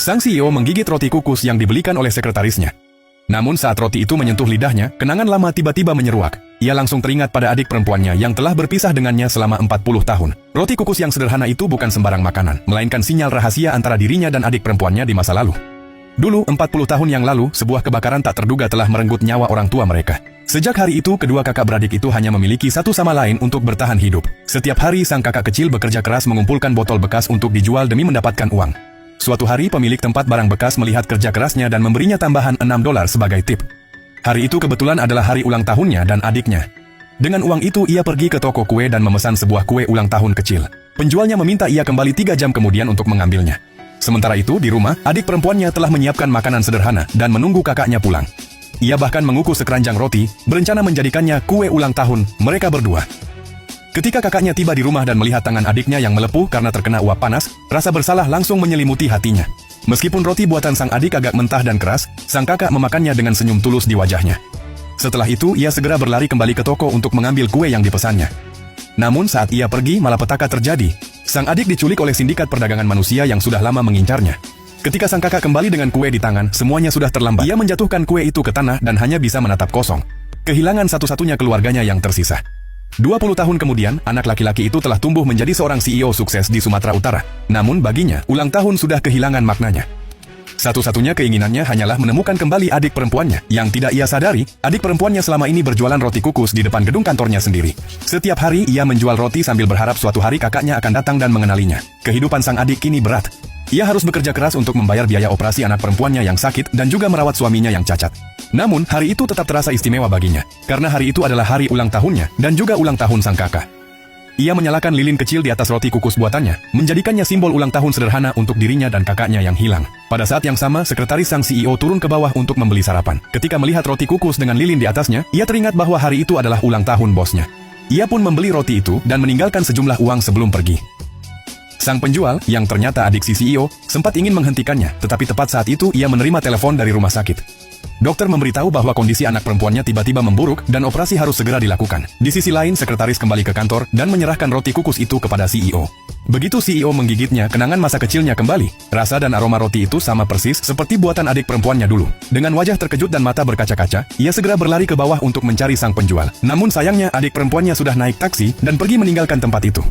Sang CEO menggigit roti kukus yang dibelikan oleh sekretarisnya. Namun saat roti itu menyentuh lidahnya, kenangan lama tiba-tiba menyeruak. Ia langsung teringat pada adik perempuannya yang telah berpisah dengannya selama 40 tahun. Roti kukus yang sederhana itu bukan sembarang makanan, melainkan sinyal rahasia antara dirinya dan adik perempuannya di masa lalu. Dulu, 40 tahun yang lalu, sebuah kebakaran tak terduga telah merenggut nyawa orang tua mereka. Sejak hari itu, kedua kakak beradik itu hanya memiliki satu sama lain untuk bertahan hidup. Setiap hari, sang kakak kecil bekerja keras mengumpulkan botol bekas untuk dijual demi mendapatkan uang. Suatu hari, pemilik tempat barang bekas melihat kerja kerasnya dan memberinya tambahan $6 sebagai tip. Hari itu kebetulan adalah hari ulang tahunnya dan adiknya. Dengan uang itu, ia pergi ke toko kue dan memesan sebuah kue ulang tahun kecil. Penjualnya meminta ia kembali 3 jam kemudian untuk mengambilnya. Sementara itu, di rumah, adik perempuannya telah menyiapkan makanan sederhana dan menunggu kakaknya pulang. Ia bahkan mengukus sekeranjang roti, berencana menjadikannya kue ulang tahun mereka berdua. Ketika kakaknya tiba di rumah dan melihat tangan adiknya yang melepuh karena terkena uap panas, rasa bersalah langsung menyelimuti hatinya. Meskipun roti buatan sang adik agak mentah dan keras, sang kakak memakannya dengan senyum tulus di wajahnya. Setelah itu, ia segera berlari kembali ke toko untuk mengambil kue yang dipesannya. Namun saat ia pergi, malapetaka terjadi. Sang adik diculik oleh sindikat perdagangan manusia yang sudah lama mengincarnya. Ketika sang kakak kembali dengan kue di tangan, semuanya sudah terlambat. Ia menjatuhkan kue itu ke tanah dan hanya bisa menatap kosong. Kehilangan satu-satunya keluarganya yang tersisa. 20 tahun kemudian, anak laki-laki itu telah tumbuh menjadi seorang CEO sukses di Sumatera Utara. Namun baginya, ulang tahun sudah kehilangan maknanya. Satu-satunya keinginannya hanyalah menemukan kembali adik perempuannya. Yang tidak ia sadari, adik perempuannya selama ini berjualan roti kukus di depan gedung kantornya sendiri. Setiap hari ia menjual roti sambil berharap suatu hari kakaknya akan datang dan mengenalinya. Kehidupan sang adik kini berat. Ia harus bekerja keras untuk membayar biaya operasi anak perempuannya yang sakit dan juga merawat suaminya yang cacat. Namun, hari itu tetap terasa istimewa baginya, karena hari itu adalah hari ulang tahunnya dan juga ulang tahun sang kakak. Ia menyalakan lilin kecil di atas roti kukus buatannya, menjadikannya simbol ulang tahun sederhana untuk dirinya dan kakaknya yang hilang. Pada saat yang sama, sekretaris sang CEO turun ke bawah untuk membeli sarapan. Ketika melihat roti kukus dengan lilin di atasnya, ia teringat bahwa hari itu adalah ulang tahun bosnya. Ia pun membeli roti itu dan meninggalkan sejumlah uang sebelum pergi. Sang penjual, yang ternyata adik si CEO, sempat ingin menghentikannya, tetapi tepat saat itu ia menerima telepon dari rumah sakit. Dokter memberitahu bahwa kondisi anak perempuannya tiba-tiba memburuk dan operasi harus segera dilakukan. Di sisi lain, sekretaris kembali ke kantor dan menyerahkan roti kukus itu kepada CEO. Begitu CEO menggigitnya, kenangan masa kecilnya kembali. Rasa dan aroma roti itu sama persis seperti buatan adik perempuannya dulu. Dengan wajah terkejut dan mata berkaca-kaca, ia segera berlari ke bawah untuk mencari sang penjual. Namun sayangnya, adik perempuannya sudah naik taksi dan pergi meninggalkan tempat itu.